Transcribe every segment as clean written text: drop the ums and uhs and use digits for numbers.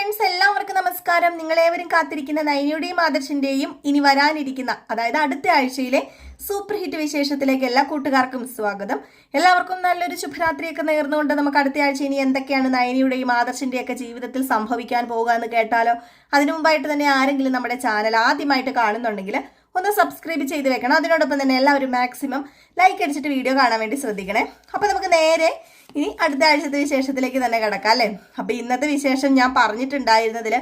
Friends, എല്ലാവർക്കും നമസ്കാരം. നിങ്ങളേവരും കാത്തിരിക്കുന്ന നയനയുടെയും ആദർശിന്റെയും ഇനി വരാനിരിക്കുന്ന, അതായത് അടുത്ത ആഴ്ചയിലെ സൂപ്പർ ഹിറ്റ് വിശേഷത്തിലേക്ക് എല്ലാ കൂട്ടുകാർക്കും സ്വാഗതം. എല്ലാവർക്കും നല്ലൊരു ശുഭരാത്രിയൊക്കെ നേർന്നുകൊണ്ട് നമുക്ക് അടുത്ത ആഴ്ച ഇനി എന്തൊക്കെയാണ് നയനയുടെയും ആദർശിന്റെയൊക്കെ ജീവിതത്തിൽ സംഭവിക്കാൻ പോകുക എന്ന് കേട്ടാലോ? അതിനു മുമ്പായിട്ട് തന്നെ ആരെങ്കിലും നമ്മുടെ ചാനൽ ആദ്യമായിട്ട് കാണുന്നുണ്ടെങ്കിൽ ഒന്ന് സബ്സ്ക്രൈബ് ചെയ്ത് വെക്കണം. അതിനോടൊപ്പം തന്നെ എല്ലാവരും മാക്സിമം ലൈക്ക് അടിച്ചിട്ട് വീഡിയോ കാണാൻ വേണ്ടി ശ്രദ്ധിക്കണേ. അപ്പോൾ നമുക്ക് നേരെ ഇനി അടുത്ത ആഴ്ചത്തെ വിശേഷത്തിലേക്ക് തന്നെ കിടക്കാം അല്ലേ? അപ്പോൾ ഇന്നത്തെ വിശേഷം ഞാൻ പറഞ്ഞിട്ടുണ്ടായിരുന്നതിൽ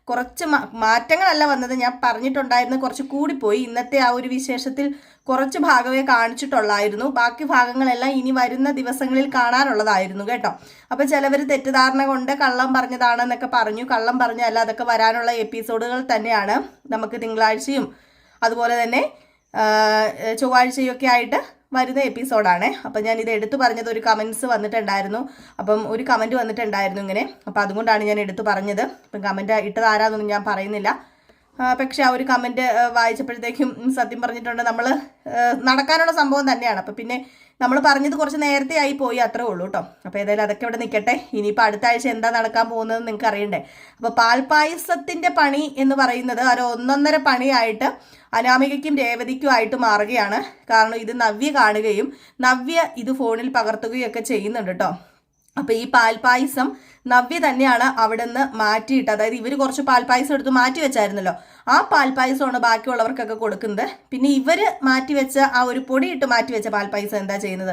കുറച്ച് മാറ്റങ്ങളല്ല വന്നത്. ഞാൻ പറഞ്ഞിട്ടുണ്ടായിരുന്നത് കുറച്ച് കൂടിപ്പോയി. ഇന്നത്തെ ആ ഒരു വിശേഷത്തിൽ കുറച്ച് ഭാഗമേ കാണിച്ചിട്ടുള്ളായിരുന്നു. ബാക്കി ഭാഗങ്ങളെല്ലാം ഇനി വരുന്ന ദിവസങ്ങളിൽ കാണാനുള്ളതായിരുന്നു കേട്ടോ. അപ്പോൾ ചിലവർ തെറ്റിദ്ധാരണ കൊണ്ട് കള്ളം പറഞ്ഞതാണെന്നൊക്കെ പറഞ്ഞു. കള്ളം പറഞ്ഞല്ല, അതൊക്കെ വരാനുള്ള എപ്പിസോഡുകൾ തന്നെയാണ്. നമുക്ക് തിങ്കളാഴ്ചയും അതുപോലെ തന്നെ ചൊവ്വാഴ്ചയും ഒക്കെ ആയിട്ട് വരുന്ന എപ്പിസോഡാണ്. അപ്പം ഞാൻ ഇത് എടുത്തു പറഞ്ഞത് ഒരു കമൻസ് വന്നിട്ടുണ്ടായിരുന്നു. അപ്പം ഒരു കമൻറ്റ് വന്നിട്ടുണ്ടായിരുന്നു ഇങ്ങനെ. അപ്പം അതുകൊണ്ടാണ് ഞാൻ എടുത്തു പറഞ്ഞത്. അപ്പം കമൻറ്റ് ഇട്ടത് ആരാന്നൊന്നും ഞാൻ പറയുന്നില്ല. പക്ഷെ ആ ഒരു കമൻറ്റ് വായിച്ചപ്പോഴത്തേക്കും സത്യം പറഞ്ഞിട്ടുണ്ട്, നമ്മൾ നടക്കാനുള്ള സംഭവം തന്നെയാണ്. അപ്പം പിന്നെ നമ്മൾ പറഞ്ഞത് കുറച്ച് നേരത്തെ ആയി പോയി, അത്രേ ഉള്ളൂ കേട്ടോ. അപ്പോൾ ഏതായാലും അതൊക്കെ ഇവിടെ നിൽക്കട്ടെ. ഇനിയിപ്പോൾ അടുത്ത ആഴ്ച എന്താ നടക്കാൻ പോകുന്നത് നിങ്ങൾക്ക് അറിയണ്ടേ? അപ്പോൾ പാൽപ്പായസത്തിൻ്റെ പണി എന്ന് പറയുന്നത് ഒരു 1.5 പണിയായിട്ട് അനാമികയ്ക്കും രേവതിക്കുമായിട്ട് മാറുകയാണ്. കാരണം ഇത് നവ്യ കാണുകയും നവ്യ ഇത് ഫോണിൽ പകർത്തുകയും ഒക്കെ ചെയ്യുന്നുണ്ട് കേട്ടോ. അപ്പോൾ ഈ പാൽപ്പായസം നവ്യ തന്നെയാണ് അവിടെ നിന്ന് മാറ്റിയിട്ട്, അതായത് ഇവർ കുറച്ച് പാൽപ്പായസം എടുത്ത് മാറ്റി വെച്ചായിരുന്നല്ലോ, ആ പാൽപ്പായസമാണ് ബാക്കിയുള്ളവർക്കൊക്കെ കൊടുക്കുന്നത്. പിന്നെ ഇവർ മാറ്റിവെച്ച ആ ഒരു പൊടിയിട്ട് മാറ്റിവെച്ച പാൽപ്പായസം എന്താ ചെയ്യുന്നത്?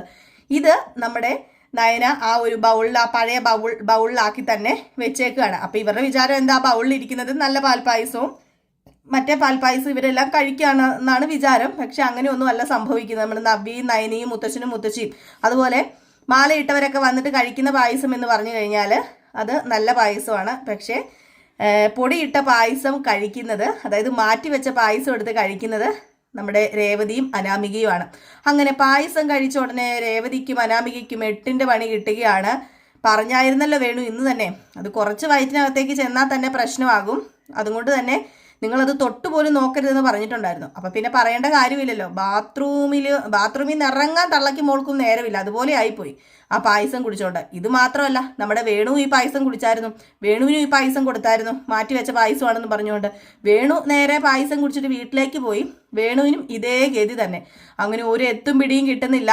ഇത് നമ്മുടെ നയന ആ ഒരു ബൗളിൽ, ആ പഴയ ബൗളിലാക്കി തന്നെ വെച്ചേക്കുകയാണ്. അപ്പോൾ ഇവരുടെ വിചാരം എന്താ, ബൗളിൽ ഇരിക്കുന്നത് നല്ല പാൽപ്പായസവും മറ്റേ പാൽപ്പായസം ഇവരെല്ലാം കഴിക്കുകയാണെന്നാണ് വിചാരം. പക്ഷെ അങ്ങനെയൊന്നും അല്ല സംഭവിക്കുന്നത്. നമ്മുടെ നവ്യയും നയനയും മുത്തശ്ശനും മുത്തശ്ശിയും അതുപോലെ മാലയിട്ടവരൊക്കെ വന്നിട്ട് കഴിക്കുന്ന പായസം എന്ന് പറഞ്ഞു കഴിഞ്ഞാൽ അത് നല്ല പായസമാണ്. പക്ഷേ പൊടിയിട്ട പായസം കഴിക്കുന്നത്, അതായത് മാറ്റിവെച്ച പായസം എടുത്ത് കഴിക്കുന്നത് നമ്മുടെ രേവതിയും അനാമികയുമാണ്. അങ്ങനെ പായസം കഴിച്ച ഉടനെ രേവതിക്കും അനാമികയ്ക്കും 8ന്റെ പണി കിട്ടുകയാണ്. പറഞ്ഞായിരുന്നല്ലോ വേണു ഇന്ന് തന്നെ, അത് കുറച്ച് വയറ്റിനകത്തേക്ക് ചെന്നാൽ തന്നെ പ്രശ്നമാകും. അതുകൊണ്ട് തന്നെ നിങ്ങളത് തൊട്ടുപോലും നോക്കരുതെന്ന് പറഞ്ഞിട്ടുണ്ടായിരുന്നു. അപ്പം പിന്നെ പറയേണ്ട കാര്യമില്ലല്ലോ. ബാത്റൂമിൽ നിന്ന് ഇറങ്ങാൻ തള്ളയ്ക്ക് മോൾക്കും നേരമില്ല. അതുപോലെ ആയിപ്പോയി ആ പായസം കുടിച്ചോണ്ട്. ഇത് മാത്രമല്ല, നമ്മുടെ വേണു ഈ പായസം കുടിച്ചായിരുന്നു. വേണുവിനും ഈ പായസം കൊടുത്തായിരുന്നു, മാറ്റിവെച്ച പായസമാണെന്ന് പറഞ്ഞുകൊണ്ട്. വേണു നേരെ പായസം കുടിച്ചിട്ട് വീട്ടിലേക്ക് പോയി. വേണുവിനും ഇതേ ഗതി തന്നെ. അങ്ങനെ ഒരു എത്തും പിടിയും കിട്ടുന്നില്ല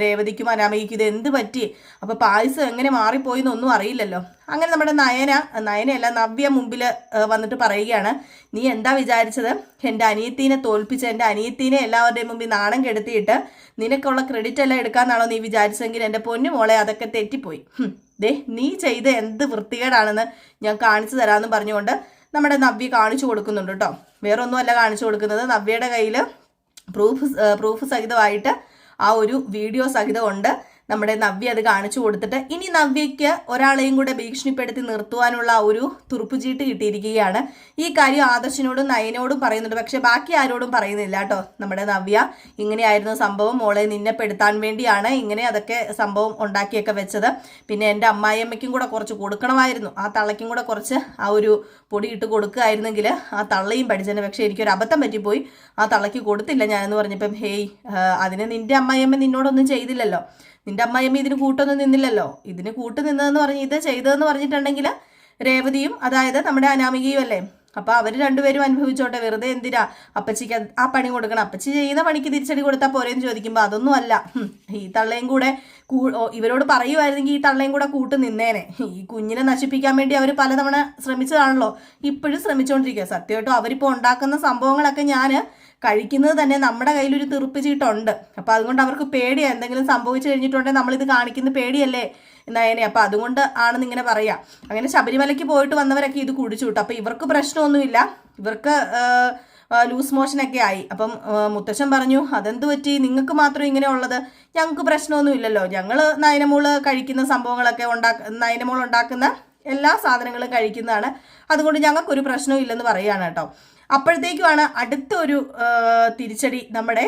രേവതിക്കും അനാമികയ്ക്കും. ഇത് എന്ത് പറ്റി? അപ്പോൾ പായസം എങ്ങനെ മാറിപ്പോയി എന്നൊന്നും അറിയില്ലല്ലോ. അങ്ങനെ നമ്മുടെ നയനയല്ല നവ്യ മുമ്പിൽ വന്നിട്ട് പറയുകയാണ്, നീ എന്താ വിചാരിച്ചത്? എൻ്റെ അനിയത്തീനെ തോൽപ്പിച്ച് എൻ്റെ അനിയത്തീനെ എല്ലാവരുടെയും മുമ്പിൽ നാണം കെടുത്തിയിട്ട് നിനക്കുള്ള ക്രെഡിറ്റ് എല്ലാം എടുക്കാമെന്നാണോ നീ വിചാരിച്ചെങ്കിൽ എൻ്റെ പൊന്നു മോളെ, അതൊക്കെ തെറ്റിപ്പോയി. ദേ നീ ചെയ്ത് എന്ത് വൃത്തികേടാണെന്ന് ഞാൻ കാണിച്ചു തരാമെന്ന് പറഞ്ഞുകൊണ്ട് നമ്മുടെ നവ്യ കാണിച്ചു കൊടുക്കുന്നുണ്ട് കേട്ടോ. വേറെ ഒന്നുമല്ല കാണിച്ചു കൊടുക്കുന്നത്, നവ്യയുടെ കയ്യിൽ പ്രൂഫ് സഹിതമായിട്ട് ആ ഒരു വീഡിയോ സഹിതമുണ്ട്. നമ്മുടെ നവ്യ അത് കാണിച്ചു കൊടുത്തിട്ട് ഇനി നവ്യയ്ക്ക് ഒരാളെയും കൂടെ ഭീഷണിപ്പെടുത്തി നിർത്തുവാനുള്ള ഒരു തുറുപ്പുചീട്ട് കിട്ടിയിരിക്കുകയാണ്. ഈ കാര്യം ആദർശിനോടും നയനോടും പറയുന്നുണ്ട്, പക്ഷെ ബാക്കി ആരോടും പറയുന്നില്ല കേട്ടോ. നമ്മുടെ നവ്യ ഇങ്ങനെയായിരുന്നു സംഭവം, മോളെ നിന്നെ പെടുത്താൻ വേണ്ടിയാണ് ഇങ്ങനെ അതൊക്കെ സംഭവം ഉണ്ടാക്കിയൊക്കെ വെച്ചത്. പിന്നെ എൻ്റെ അമ്മായിയമ്മയ്ക്കും കൂടെ കുറച്ച് കൊടുക്കണമായിരുന്നു, ആ തള്ളയ്ക്കും കൂടെ കുറച്ച് ആ ഒരു പൊടി ഇട്ട് കൊടുക്കുകയായിരുന്നെങ്കിൽ ആ തള്ളയും പഠിച്ചതിന്. പക്ഷേ എനിക്കൊരു അബദ്ധം പറ്റിപ്പോയി, ആ തള്ളയ്ക്ക് കൊടുത്തില്ല ഞാനെന്ന് പറഞ്ഞപ്പം, ഹേയ് അതിന് നിൻ്റെ അമ്മായിയമ്മ നിന്നോടൊന്നും ചെയ്തില്ലല്ലോ, നിന്റെ അമ്മായിയമ്മ ഇതിന് കൂട്ടൊന്നും നിന്നില്ലല്ലോ. ഇതിന് കൂട്ട് നിന്നതെന്ന് പറഞ്ഞ് ഇത് ചെയ്തതെന്ന് പറഞ്ഞിട്ടുണ്ടെങ്കിൽ രേവതിയും അതായത് നമ്മുടെ അനാമികയും അല്ലേ. അപ്പോൾ അവർ രണ്ടുപേരും അനുഭവിച്ചോട്ടെ, വെറുതെ എന്തിനാ അപ്പച്ചിക്ക് ആ പണി കൊടുക്കണം? അപ്പച്ചി ചെയ്യുന്ന പണിക്ക് തിരിച്ചടി കൊടുത്താൽ പോരെന്ന് ചോദിക്കുമ്പോൾ അതൊന്നും അല്ല. ഈ തള്ളയും കൂടെ ഇവരോട് പറയുമായിരുന്നെങ്കിൽ ഈ തള്ളയും കൂടെ കൂട്ട് നിന്നേനെ. ഈ കുഞ്ഞിനെ നശിപ്പിക്കാൻ വേണ്ടി അവർ പലതവണ ശ്രമിച്ചതാണല്ലോ, ഇപ്പോഴും ശ്രമിച്ചുകൊണ്ടിരിക്കുക. സത്യമായിട്ടും അവരിപ്പോൾ ഉണ്ടാക്കുന്ന സംഭവങ്ങളൊക്കെ ഞാൻ കഴിക്കുന്നത് തന്നെ നമ്മുടെ കയ്യിലൊരു തെറുപ്പ് ചീട്ടുണ്ട്. അപ്പോൾ അതുകൊണ്ട് അവർക്ക് പേടിയാണ്, എന്തെങ്കിലും സംഭവിച്ചു കഴിഞ്ഞിട്ടുണ്ടെങ്കിൽ നമ്മളിത് കാണിക്കുന്ന പേടിയല്ലേ നയനെ. അപ്പോൾ അതുകൊണ്ട് ആണെന്ന് ഇങ്ങനെ പറയാം. അങ്ങനെ ശബരിമലയ്ക്ക് പോയിട്ട് വന്നവരൊക്കെ ഇത് കുടിച്ചു വിട്ടു. അപ്പോൾ ഇവർക്ക് പ്രശ്നമൊന്നുമില്ല, ഇവർക്ക് ലൂസ് മോഷനൊക്കെ ആയി. അപ്പം മുത്തശ്ശൻ പറഞ്ഞു, അതെന്ത് പറ്റി, നിങ്ങൾക്ക് മാത്രം ഇങ്ങനെ ഉള്ളത്? ഞങ്ങൾക്ക് പ്രശ്നമൊന്നും ഇല്ലല്ലോ, ഞങ്ങൾ നയനമോള് കഴിക്കുന്ന സംഭവങ്ങളൊക്കെ നയനമോൾ ഉണ്ടാക്കുന്ന എല്ലാ സാധനങ്ങളും കഴിക്കുന്നതാണ്, അതുകൊണ്ട് ഞങ്ങൾക്കൊരു പ്രശ്നവും ഇല്ലെന്ന് പറയുകയാണ് കേട്ടോ. അപ്പോഴത്തേക്കുമാണ് അടുത്തൊരു തിരിച്ചടി നമ്മുടെ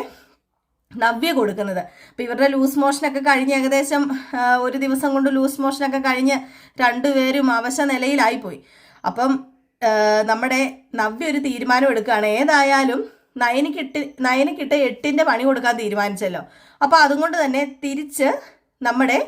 നവ്യ കൊടുക്കുന്നത്. അപ്പോൾ ഇവരുടെ ലൂസ് മോഷനൊക്കെ കഴിഞ്ഞ് ഏകദേശം ഒരു ദിവസം കൊണ്ട് ലൂസ് മോഷനൊക്കെ കഴിഞ്ഞ് രണ്ടുപേരും അവശ നിലയിലായിപ്പോയി. അപ്പം നമ്മുടെ നവ്യ ഒരു തീരുമാനം എടുക്കുകയാണ്. ഏതായാലും നയനക്കിട്ട് 8ന്റെ പണി കൊടുക്കാൻ തീരുമാനിച്ചല്ലോ. അപ്പോൾ അതുകൊണ്ട് തന്നെ തിരിച്ച് നമ്മുടെ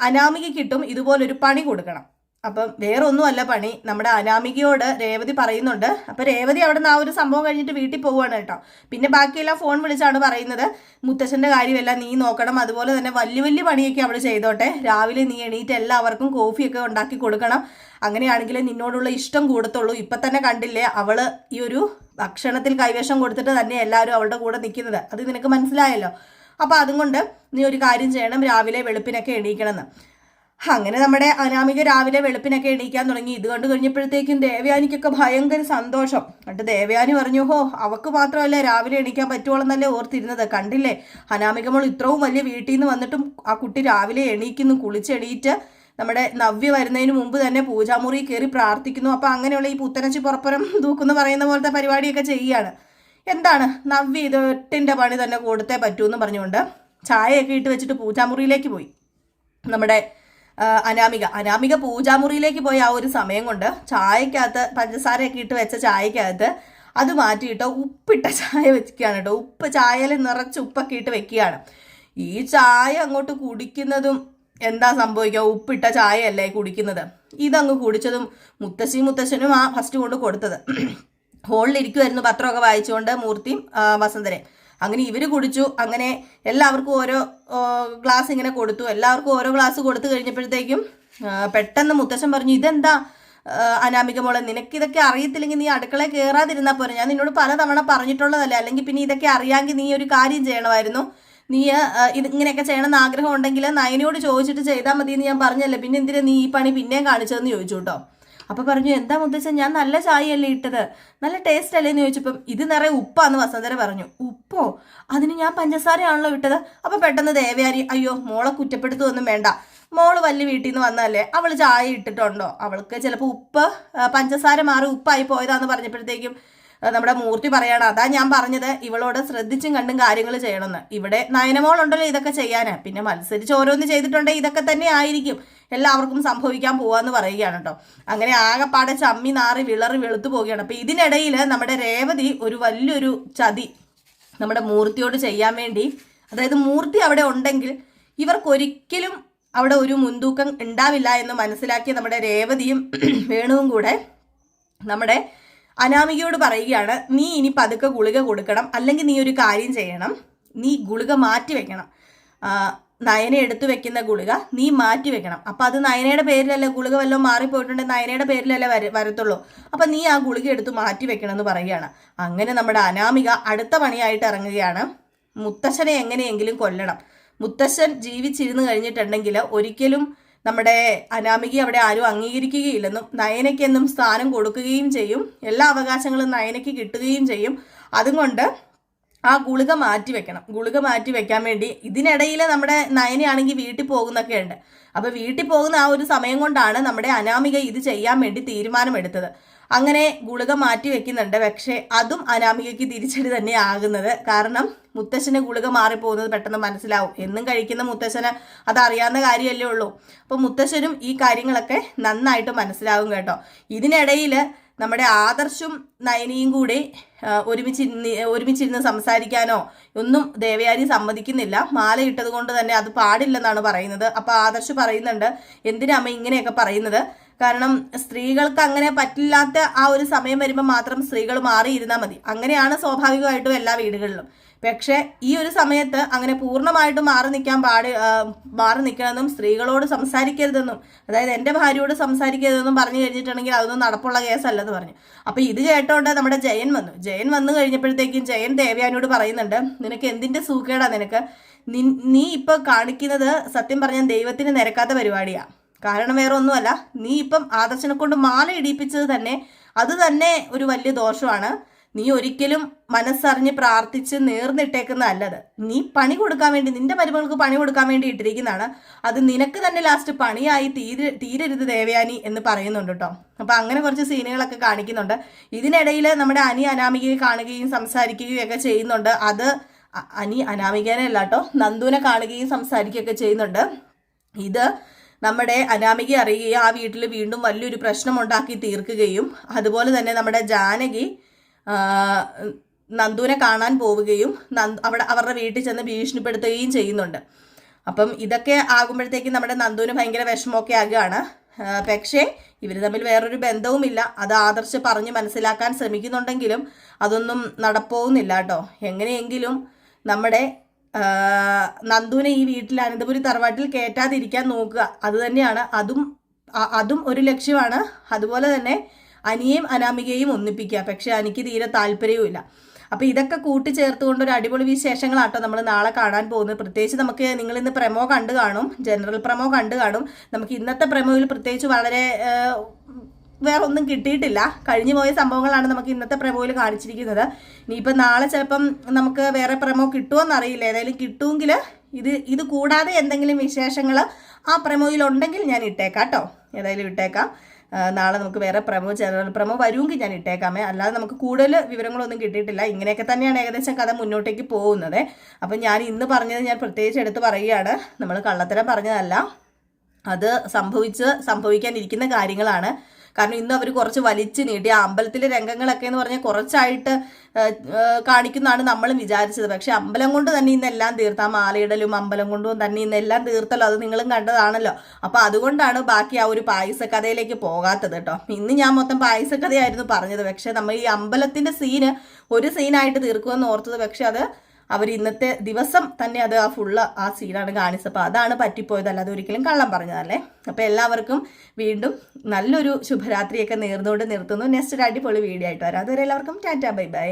അനാമികയ്ക്കിട്ടും ഇതുപോലൊരു പണി കൊടുക്കണം. അപ്പം വേറെ ഒന്നുമല്ല പണി, നമ്മുടെ അനാമികയോട് രേവതി പറയുന്നുണ്ട്. അപ്പം രേവതി അവിടെ നിന്ന് ആ ഒരു സംഭവം കഴിഞ്ഞിട്ട് വീട്ടിൽ പോവുകയാണ് കേട്ടോ. പിന്നെ ബാക്കിയെല്ലാം ഫോൺ വിളിച്ചാണ് പറയുന്നത്, മുത്തശ്ശൻ്റെ കാര്യമെല്ലാം നീ നോക്കണം, അതുപോലെ തന്നെ വലിയ വലിയ പണിയൊക്കെ അവൾ ചെയ്തോട്ടെ, രാവിലെ നീ എണീറ്റ് എല്ലാവർക്കും കോഫിയൊക്കെ ഉണ്ടാക്കി കൊടുക്കണം, അങ്ങനെയാണെങ്കിൽ നിന്നോടുള്ള ഇഷ്ടം കൂടത്തുള്ളൂ. ഇപ്പം തന്നെ കണ്ടില്ലേ അവള് ഈ ഒരു ഭക്ഷണത്തിൽ കൈവശം കൊടുത്തിട്ട് തന്നെ എല്ലാവരും അവളുടെ കൂടെ നിൽക്കുന്നത്, അത് നിനക്ക് മനസ്സിലായല്ലോ. അപ്പം അതുകൊണ്ട് നീ ഒരു കാര്യം ചെയ്യണം, രാവിലെ വെളുപ്പിനൊക്കെ എണീക്കണമെന്ന്. അങ്ങനെ നമ്മുടെ അനാമിക രാവിലെ വെളുപ്പിനൊക്കെ എണീക്കാൻ തുടങ്ങി. ഇത് കണ്ടു കഴിഞ്ഞപ്പോഴത്തേക്കും ദേവയാനിക്കൊക്കെ ഭയങ്കര സന്തോഷം. എന്നിട്ട് ദേവയാനി പറഞ്ഞു, ഹോ അവക്ക് മാത്രമല്ലേ രാവിലെ എണീക്കാൻ പറ്റുള്ളൂന്നല്ലേ ഓർത്തിരുന്നത്, കണ്ടില്ലേ അനാമിക മോൾ ഇത്രയും വലിയ വീട്ടിൽ നിന്ന് വന്നിട്ടും ആ കുട്ടി രാവിലെ എണീക്കുന്നു, കുളിച്ചെണീറ്റ് നമ്മുടെ നവ്യ വരുന്നതിന് മുമ്പ് തന്നെ പൂജാമുറി കയറി പ്രാർത്ഥിക്കുന്നു. അപ്പം അങ്ങനെയുള്ള ഈ പുത്തനച്ചി പുറപ്പുറം തൂക്കുന്നു പറയുന്ന പോലത്തെ പരിപാടിയൊക്കെ ചെയ്യുകയാണ്. എന്താണ് നവ്യ ഇത് 8ന്റെ പണി തന്നെ കൊടുത്തേ പറ്റൂ എന്ന് പറഞ്ഞുകൊണ്ട് ചായയൊക്കെ ഇട്ട് വെച്ചിട്ട് പൂജാമുറിയിലേക്ക് പോയി. നമ്മുടെ അനാമിക പൂജാമുറിയിലേക്ക് പോയി ആ ഒരു സമയം കൊണ്ട് ചായക്കകത്ത് പഞ്ചസാരയൊക്കെ ഇട്ട് വെച്ച ചായക്കകത്ത് അത് മാറ്റിയിട്ട് ഉപ്പിട്ട ചായ വെക്കുകയാണ് കേട്ടോ. ഉപ്പ് ചായയിൽ നിറച്ച് ഉപ്പൊക്കെ ഇട്ട് വെക്കുകയാണ്. ഈ ചായ അങ്ങോട്ട് കുടിക്കുന്നതും എന്താ സംഭവിക്കുക, ഉപ്പിട്ട ചായയല്ലേ കുടിക്കുന്നത്. ഇതങ്ങ് കുടിച്ചതും മുത്തശ്ശനും ആ ഫസ്റ്റ് കൊണ്ട് കൊടുത്തത് ഹോളിലിരിക്കുമായിരുന്നു പത്രമൊക്കെ വായിച്ചുകൊണ്ട് മൂർത്തിയും വസന്തരെ. അങ്ങനെ ഇവർ കുടിച്ചു. അങ്ങനെ എല്ലാവർക്കും ഓരോ ഗ്ലാസ് ഇങ്ങനെ കൊടുത്തു. എല്ലാവർക്കും ഓരോ ഗ്ലാസ് കൊടുത്തു കഴിഞ്ഞപ്പോഴത്തേക്കും പെട്ടെന്ന് മുത്തശ്ശൻ പറഞ്ഞു, ഇതെന്താ അനാമിക മോളെ, നിനക്കിതൊക്കെ അറിയത്തില്ലെങ്കിൽ നീ അടുക്കളയിൽ കയറാതിരുന്നാൽ പോരെ, ഞാൻ നിന്നോട് പലതവണ പറഞ്ഞിട്ടുള്ളതല്ലേ, അല്ലെങ്കിൽ പിന്നെ ഇതൊക്കെ അറിയാമെങ്കിൽ നീ ഒരു കാര്യം ചെയ്യണമായിരുന്നു, നീ ഇങ്ങനെയൊക്കെ ചെയ്യണമെന്ന് ആഗ്രഹം ഉണ്ടെങ്കിൽ നയനയോട് ചോദിച്ചിട്ട് ചെയ്താൽ മതി എന്ന് ഞാൻ പറഞ്ഞല്ലേ, പിന്നെ എന്തിനാ നീ ഈ പണി പിന്നെയും കാണിച്ചതെന്ന് ചോദിച്ചു കേട്ടോ. അപ്പം പറഞ്ഞു, എന്താ മുത്തച്ഛൻ ഞാൻ നല്ല ചായയല്ലേ ഇട്ടത്, നല്ല ടേസ്റ്റ് അല്ലേ എന്ന് ചോദിച്ചപ്പം ഇത് നിറയെ ഉപ്പാന്ന് വസന്തര പറഞ്ഞു. ഉപ്പോ, അതിന് ഞാൻ പഞ്ചസാരയാണല്ലോ ഇട്ടത്. അപ്പം പെട്ടെന്ന് ദേവയാനി, അയ്യോ മോളെ കുറ്റപ്പെടുത്തുമൊന്നും വേണ്ട, മോള് വലിയ വീട്ടിൽ നിന്ന് വന്നതല്ലേ, അവൾ ചായ ഇട്ടിട്ടുണ്ടോ, അവൾക്ക് ചിലപ്പോൾ ഉപ്പ് പഞ്ചസാര മാറി ഉപ്പായി പോയതാന്ന് പറഞ്ഞപ്പോഴത്തേക്കും നമ്മുടെ മൂർത്തി പറയാണ്, അതാ ഞാൻ പറഞ്ഞത് ഇവളോട് ശ്രദ്ധിച്ചും കണ്ടും കാര്യങ്ങൾ ചെയ്യണമെന്ന്. ഇവിടെ നയനമോളുണ്ടല്ലോ ഇതൊക്കെ ചെയ്യാന്, പിന്നെ മത്സരിച്ച് ഓരോന്ന് ചെയ്തിട്ടുണ്ടെങ്കിൽ ഇതൊക്കെ തന്നെ ആയിരിക്കും എല്ലാവർക്കും സംഭവിക്കാൻ പോവാന്ന് പറയുകയാണ് കേട്ടോ. അങ്ങനെ ആകെപ്പാടെ ചമ്മി നാറി വിളറി വെളുത്തു പോവുകയാണ്. അപ്പം ഇതിനിടയിൽ നമ്മുടെ രേവതി ഒരു വലിയൊരു ചതി നമ്മുടെ മൂർത്തിയോട് ചെയ്യാൻ വേണ്ടി, അതായത് മൂർത്തി അവിടെ ഉണ്ടെങ്കിൽ ഇവർക്കൊരിക്കലും അവിടെ ഒരു മുൻതൂക്കം ഉണ്ടാവില്ല എന്ന് മനസ്സിലാക്കിയ നമ്മുടെ രേവതിയും വേണുവും കൂടെ നമ്മുടെ അനാമികയോട് പറയുകയാണ്, നീ ഇനി പതുക്കെ ഗുളിക കൊടുക്കണം, അല്ലെങ്കിൽ നീ ഒരു കാര്യം ചെയ്യണം, നീ ഗുളിക മാറ്റി വെക്കണം, നയന എടുത്തു വെക്കുന്ന ഗുളിക നീ മാറ്റി വെക്കണം. അപ്പം അത് നയനയുടെ പേരിലല്ലേ, ഗുളിക വല്ലതും മാറിപ്പോയിട്ടുണ്ടെങ്കിൽ നയനയുടെ പേരിലല്ലേ വരത്തുള്ളൂ, അപ്പം നീ ആ ഗുളിക എടുത്ത് മാറ്റി വെക്കണം എന്ന് പറയുകയാണ്. അങ്ങനെ നമ്മുടെ അനാമിക അടുത്ത പണിയായിട്ട് ഇറങ്ങുകയാണ്, മുത്തശ്ശനെ എങ്ങനെയെങ്കിലും കൊല്ലണം. മുത്തശ്ശൻ ജീവിച്ചിരുന്ന് കഴിഞ്ഞിട്ടുണ്ടെങ്കിൽ ഒരിക്കലും നമ്മുടെ അനാമിക അവിടെ ആരും അംഗീകരിക്കുകയില്ലെന്നും നയനയ്ക്കെന്നും സ്ഥാനം കൊടുക്കുകയും ചെയ്യും, എല്ലാ അവകാശങ്ങളും നയനയ്ക്ക് കിട്ടുകയും ചെയ്യും. അതുകൊണ്ട് ആ ഗുളിക മാറ്റി വെക്കണം. ഗുളിക മാറ്റി വെക്കാൻ വേണ്ടി ഇതിനിടയിൽ നമ്മുടെ നയനയാണെങ്കിൽ വീട്ടിൽ പോകുന്നൊക്കെ ഉണ്ട്. അപ്പോൾ വീട്ടിൽ പോകുന്ന ആ ഒരു സമയം കൊണ്ടാണ് നമ്മുടെ അനാമിക ഇത് ചെയ്യാൻ വേണ്ടി തീരുമാനമെടുത്തത്. അങ്ങനെ ഗുളിക മാറ്റി വെക്കുന്നുണ്ട്. പക്ഷേ അതും അനാമികയ്ക്ക് തിരിച്ചടി തന്നെ ആകുന്നത്. കാരണം മുത്തശ്ശന് ഗുളിക മാറിപ്പോകുന്നത് പെട്ടെന്ന് മനസ്സിലാവും. എന്നും കഴിക്കുന്ന മുത്തശ്ശന് അതറിയാവുന്ന കാര്യമല്ലേ ഉള്ളൂ. അപ്പോൾ മുത്തശ്ശനും ഈ കാര്യങ്ങളൊക്കെ നന്നായിട്ട് മനസ്സിലാവും കേട്ടോ. ഇതിനിടയിൽ നമ്മുടെ ആദർശും നയനിയും കൂടി ഒരുമിച്ചിരുന്ന് സംസാരിക്കാനോ ഒന്നും ദേവയാനി സമ്മതിക്കുന്നില്ല. മാല ഇട്ടത് കൊണ്ട് തന്നെ അത് പാടില്ലെന്നാണ് പറയുന്നത്. അപ്പോൾ ആദർശ് പറയുന്നുണ്ട്, എന്തിനാ അമ്മ ഇങ്ങനെയൊക്കെ പറയുന്നത്, കാരണം സ്ത്രീകൾക്ക് അങ്ങനെ പറ്റില്ലാത്ത ആ ഒരു സമയം വരുമ്പോൾ മാത്രം സ്ത്രീകൾ മാറിയിരുന്നാൽ മതി. അങ്ങനെയാണ് സ്വാഭാവികമായിട്ടും എല്ലാ വീടുകളിലും. പക്ഷേ ഈ ഒരു സമയത്ത് അങ്ങനെ പൂർണ്ണമായിട്ടും മാറി നിൽക്കണമെന്നും സ്ത്രീകളോട് സംസാരിക്കരുതെന്നും, അതായത് എൻ്റെ ഭാര്യയോട് സംസാരിക്കരുതെന്നും പറഞ്ഞു കഴിഞ്ഞിട്ടുണ്ടെങ്കിൽ അതൊന്നും നടപ്പുള്ള കേസല്ലെന്ന് പറഞ്ഞു. അപ്പോൾ ഇത് കേട്ടോണ്ട് നമ്മുടെ ജയൻ വന്നു കഴിഞ്ഞപ്പോഴത്തേക്കും ജയൻ ദേവയാനിയോട് പറയുന്നുണ്ട്, നിനക്ക് എന്തിൻ്റെ സൂക്കേടാ നിനക്ക്, നീ ഇപ്പോൾ കാണിക്കുന്നത് സത്യം പറഞ്ഞാൽ ദൈവത്തിന് നിരക്കാത്ത പരിപാടിയാണ്. കാരണം വേറെ ഒന്നുമല്ല, നീ ഇപ്പം ആദർശനെ കൊണ്ട് മാല ഇടിപ്പിച്ചത് തന്നെ അത് തന്നെ ഒരു വലിയ ദോഷമാണ്. നീ ഒരിക്കലും മനസ്സറിഞ്ഞ് പ്രാർത്ഥിച്ച് നേർന്നിട്ടേക്കുന്ന അല്ലത്. നീ പണി കൊടുക്കാൻ വേണ്ടി, നിന്റെ മരുമകൾക്ക് പണി കൊടുക്കാൻ വേണ്ടി ഇട്ടിരിക്കുന്നതാണ്. അത് നിനക്ക് തന്നെ ലാസ്റ്റ് പണിയായി തീരരുത് ദേവയാനി എന്ന് പറയുന്നുണ്ട് കേട്ടോ. അപ്പം അങ്ങനെ കുറച്ച് സീനുകളൊക്കെ കാണിക്കുന്നുണ്ട്. ഇതിനിടയിൽ നമ്മുടെ അനാമികയെ കാണുകയും സംസാരിക്കുകയും ഒക്കെ ചെയ്യുന്നുണ്ട്. അത് അനാമികനെ അല്ല കേട്ടോ, നന്ദുവിനെ കാണുകയും സംസാരിക്കുകയൊക്കെ ചെയ്യുന്നുണ്ട്. ഇത് നമ്മുടെ അനാമിക അറിയുകയും ആ വീട്ടിൽ വീണ്ടും വലിയൊരു പ്രശ്നം ഉണ്ടാക്കി തീർക്കുകയും അതുപോലെ തന്നെ നമ്മുടെ ജാനകി നന്ദുവിനെ കാണാൻ പോവുകയും അവരുടെ വീട്ടിൽ ചെന്ന് ഭീഷണിപ്പെടുത്തുകയും ചെയ്യുന്നുണ്ട്. അപ്പം ഇതൊക്കെ ആകുമ്പോഴത്തേക്കും നമ്മുടെ നന്ദുവിന് ഭയങ്കര വിഷമമൊക്കെ ആകുകയാണ്. പക്ഷേ ഇവർ തമ്മിൽ വേറൊരു ബന്ധവുമില്ല. അത് ആദർശ് പറഞ്ഞ് മനസ്സിലാക്കാൻ ശ്രമിക്കുന്നുണ്ടെങ്കിലും അതൊന്നും നടപ്പോകുന്നില്ല കേട്ടോ. എങ്ങനെയെങ്കിലും നമ്മുടെ നന്ദുവിനെ ഈ വീട്ടിൽ അനന്തപുരി തറവാട്ടിൽ കയറ്റാതിരിക്കാൻ നോക്കുക. അത് തന്നെയാണ്, അതും ഒരു ലക്ഷ്യമാണ്. അതുപോലെ തന്നെ അനിയെയും അനാമികയും ഒന്നിപ്പിക്കുക. പക്ഷെ എനിക്ക് തീരെ താല്പര്യവുമില്ല. അപ്പോൾ ഇതൊക്കെ കൂട്ടിച്ചേർത്തുകൊണ്ട് ഒരു അടിപൊളി വിശേഷങ്ങളാട്ടോ നമ്മൾ നാളെ കാണാൻ പോകുന്നത്. പ്രത്യേകിച്ച് നമുക്ക് നിങ്ങൾ ഇന്ന് പ്രമോ കണ്ടു കാണും, ജനറൽ പ്രമോ കണ്ടു കാണും. നമുക്ക് ഇന്നത്തെ പ്രമോയിൽ പ്രത്യേകിച്ച് വളരെ വേറെ ഒന്നും കിട്ടിയിട്ടില്ല. കഴിഞ്ഞു പോയ സംഭവങ്ങളാണ് നമുക്ക് ഇന്നത്തെ പ്രമോയിൽ കാണിച്ചിരിക്കുന്നത്. ഇനിയിപ്പോൾ നാളെ ചിലപ്പം നമുക്ക് വേറെ പ്രമോ കിട്ടുമോയെന്നറിയില്ല. ഏതായാലും കിട്ടുമെങ്കിൽ ഇത് കൂടാതെ എന്തെങ്കിലും വിശേഷങ്ങൾ ആ പ്രമോയിൽ ഉണ്ടെങ്കിൽ ഞാൻ ഇട്ടേക്കാം കേട്ടോ. ഏതായാലും ഇട്ടേക്കാം. നാളെ നമുക്ക് വേറെ പ്രമോ, ജനറൽ പ്രമോ വരുമെങ്കിൽ ഞാൻ ഇട്ടേക്കാമേ. അല്ലാതെ നമുക്ക് കൂടുതൽ വിവരങ്ങളൊന്നും കിട്ടിയിട്ടില്ല. ഇങ്ങനെയൊക്കെ തന്നെയാണ് ഏകദേശം കഥ മുന്നോട്ടേക്ക് പോകുന്നത്. അപ്പം ഞാൻ ഇന്ന് പറഞ്ഞത് ഞാൻ പ്രത്യേകിച്ച് എടുത്ത് പറയുകയാണ്. നമ്മൾ കള്ളത്തരം പറഞ്ഞതല്ല, അത് സംഭവിക്കാനിരിക്കുന്ന കാര്യങ്ങളാണ്. കാരണം ഇന്ന് അവർ കുറച്ച് വലിച്ചു നീട്ടി. ആ അമ്പലത്തിലെ രംഗങ്ങളൊക്കെ എന്ന് പറഞ്ഞാൽ കുറച്ചായിട്ട് കാണിക്കുന്നതാണ് നമ്മളും വിചാരിച്ചത്. പക്ഷെ അമ്പലം കൊണ്ട് തന്നെ ഇന്നെല്ലാം തീർത്ത, ആ മാലയിടലും അമ്പലം കൊണ്ടും തന്നെ ഇന്നെല്ലാം തീർത്തല്ലോ. അത് നിങ്ങളും കണ്ടതാണല്ലോ. അപ്പോൾ അതുകൊണ്ടാണ് ബാക്കി ആ ഒരു പായസക്കഥയിലേക്ക് പോകാത്തത് കേട്ടോ. ഇന്ന് ഞാൻ മൊത്തം പായസക്കഥയായിരുന്നു പറഞ്ഞത്. പക്ഷെ നമ്മൾ ഈ അമ്പലത്തിൻ്റെ സീന് ഒരു സീനായിട്ട് തീർക്കുമെന്ന് ഓർത്തത്. പക്ഷെ അത് അവർ ഇന്നത്തെ ദിവസം തന്നെ അത് ആ സീനാണ് കാണിച്ചത്. അപ്പോൾ അതാണ് പറ്റിപ്പോയത്, അല്ലാതെ ഒരിക്കലും കള്ളം പറഞ്ഞതല്ലേ. അപ്പോൾ എല്ലാവർക്കും വീണ്ടും നല്ലൊരു ശുഭരാത്രിയൊക്കെ നേർന്നുകൊണ്ട് നിർത്തുന്നു. നെക്സ്റ്റ് ഒരു അടിപൊളി വീഡിയോ ആയിട്ട് വരാം. അതുവരെ എല്ലാവർക്കും ടാറ്റാ, ബൈ ബൈ.